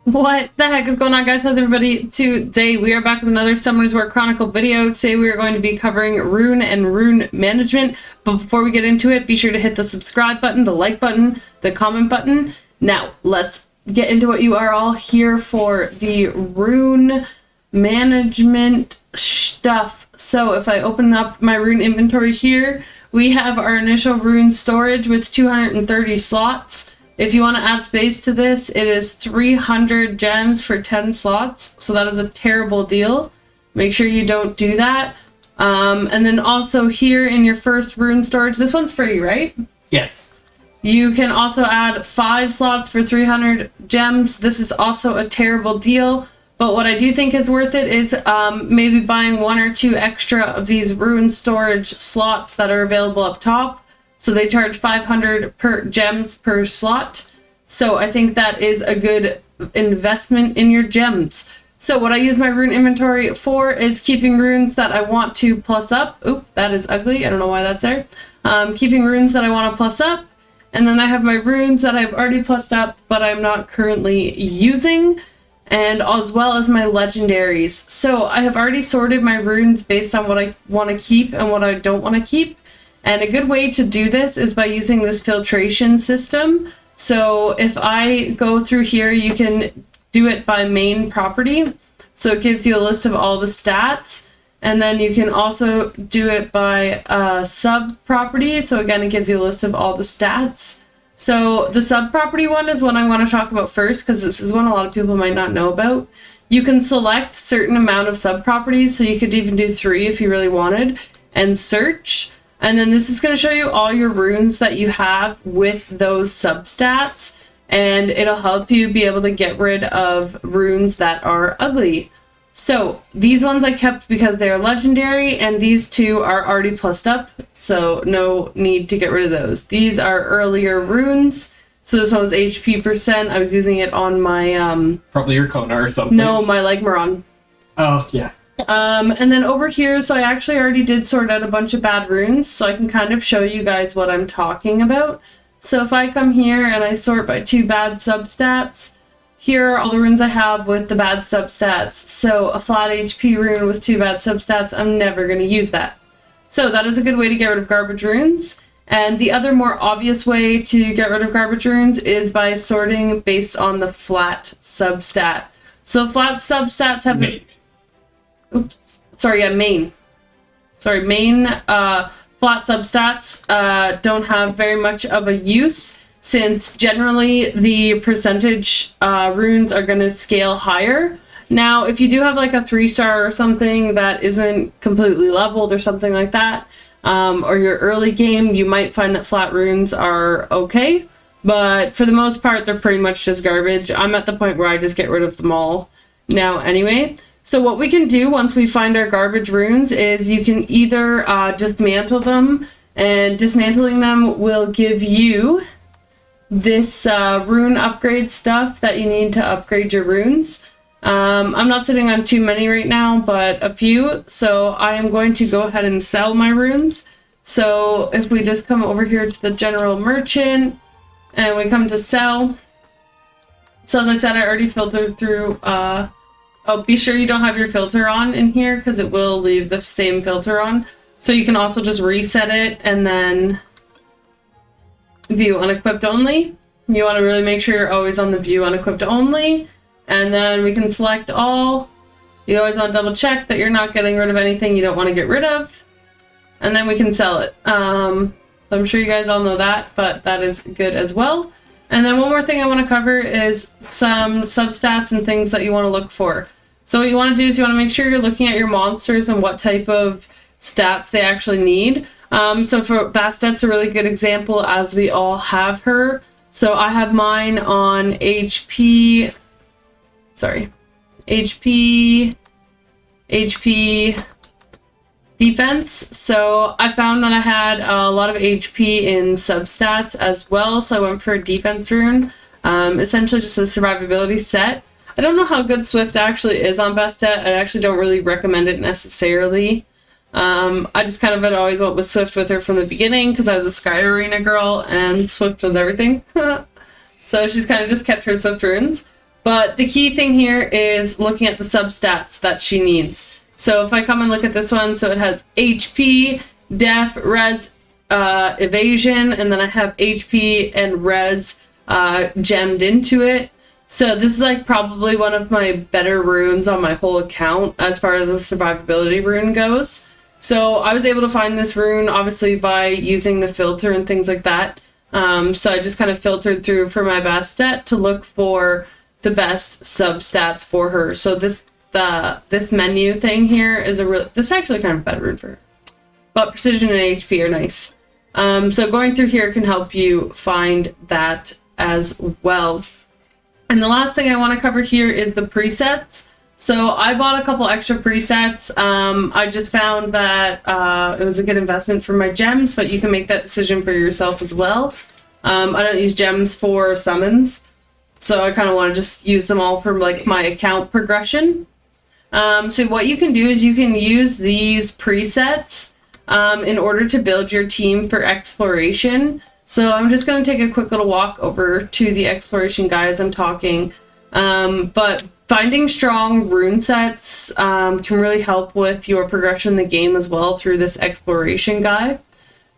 What the heck is going on, guys? How's everybody? Today we are back with another Summoner's War Chronicle video. Today we are going to be covering Rune and Rune Management. But before we get into it, be sure to hit the subscribe button, the like button, the comment button. Now, let's get into what you are all here for, the Rune Management stuff. So if I open up my Rune inventory here, we have our initial Rune storage with 230 slots. If you want to add space to this, it is 300 gems for 10 slots. So that is a terrible deal. Make sure you don't do that. And then also here in your first rune storage, this one's free, right? Yes. You can also add 5 slots for 300 gems. This is also a terrible deal. But what I do think is worth it is maybe buying 1 or 2 extra of these rune storage slots that are available up top. So they charge 500 per gems per slot. So I think that is a good investment in your gems. So what I use my rune inventory for is keeping runes that I want to plus up. Oop, that is ugly. I don't know why that's there. Keeping runes that I want to plus up. And then I have my runes that I've already plussed up, but I'm not currently using. And as well as my legendaries. So I have already sorted my runes based on what I want to keep and what I don't want to keep. And a good way to do this is by using this filtration system. So if I go through here, you can do it by main property. So it gives you a list of all the stats. And then you can also do it by sub property. So again, it gives you a list of all the stats. So the sub property one is what I want to talk about first, because this is one a lot of people might not know about. You can select certain amount of sub properties. So you could even do 3 if you really wanted, and search. And then this is going to show you all your runes that you have with those substats, and it'll help you be able to get rid of runes that are ugly. So these ones I kept because they're legendary, and these 2 are already plussed up, so no need to get rid of those. These are earlier runes. So this one was HP %. I was using it on my Probably your Kona or something. No, my Legmaron. Oh, yeah. And then over here, so I actually already did sort out a bunch of bad runes, so I can kind of show you guys what I'm talking about. So if I come here and I sort by 2 bad substats, here are all the runes I have with the bad substats. So a flat HP rune with 2 bad substats, I'm never going to use that. So that is a good way to get rid of garbage runes. And the other more obvious way to get rid of garbage runes is by sorting based on the flat substat. So flat substats have... Oops, sorry, yeah, main. Sorry, main flat substats don't have very much of a use, since generally the percentage runes are going to scale higher. Now, if you do have like a 3-star or something that isn't completely leveled or something like that, or your early game, you might find that flat runes are okay. But for the most part, they're pretty much just garbage. I'm at the point where I just get rid of them all now anyway. So what we can do once we find our garbage runes is you can either dismantle them, and dismantling them will give you this rune upgrade stuff that you need to upgrade your runes. I'm not sitting on too many right now, but a few. So I am going to go ahead and sell my runes. So if we just come over here to the general merchant and we come to sell. So as I said, I already filtered through... Oh, be sure you don't have your filter on in here, because it will leave the same filter on. So you can also just reset it and then view unequipped only. You want to really make sure you're always on the view unequipped only. And then we can select all. You always want to double check that you're not getting rid of anything you don't want to get rid of. And then we can sell it. I'm sure you guys all know that, but that is good as well. And then one more thing I want to cover is some substats and things that you want to look for. So what you want to do is you want to make sure you're looking at your monsters and what type of stats they actually need. So for Bastet's a really good example, as we all have her. So I have mine on HP, defense. So I found that I had a lot of HP in substats as well. So I went for a defense rune, essentially just a survivability set. I don't know how good Swift actually is on Bastet. I actually don't really recommend it necessarily. I just kind of had always went with Swift with her from the beginning because I was a Sky Arena girl and Swift was everything. So she's kind of just kept her Swift runes. But the key thing here is looking at the substats that she needs. So if I come and look at this one, so it has HP, Def, Res, Evasion, and then I have HP and Res gemmed into it. So this is like probably one of my better runes on my whole account as far as the survivability rune goes. So I was able to find this rune obviously by using the filter and things like that. So I just kind of filtered through for my best stat to look for the best substats for her. So this menu thing here is this is actually kind of a better rune for her. But precision and HP are nice. So going through here can help you find that as well. And the last thing I want to cover here is the presets. So I bought a couple extra presets. I just found that it was a good investment for my gems, but you can make that decision for yourself as well. I don't use gems for summons, so I kind of want to just use them all for like my account progression. So what you can do is you can use these presets in order to build your team for exploration. So I'm just going to take a quick little walk over to the exploration guy as I'm talking. But finding strong rune sets can really help with your progression in the game as well through this exploration guy.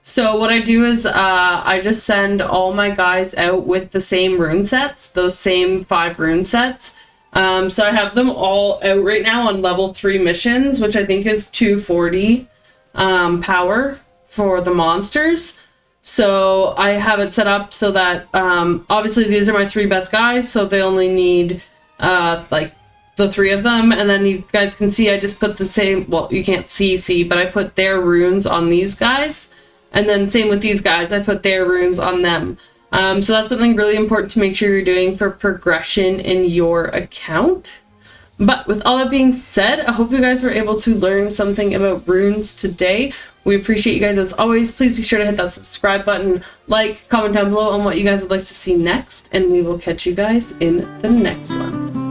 So what I do is I just send all my guys out with the same rune sets, those same 5 rune sets. So I have them all out right now on level 3 missions, which I think is 240 power for the monsters. So I have it set up so that obviously these are my 3 best guys, so they only need like the 3 of them, and then you guys can see I just put the same, well, you can't see, but I put their runes on these guys, and then same with these guys, I put their runes on them. So that's something really important to make sure you're doing for progression in your account. But with all that being said, I hope you guys were able to learn something about runes today. We appreciate you guys as always. Please be sure to hit that subscribe button, like, comment down below on what you guys would like to see next, and we will catch you guys in the next one.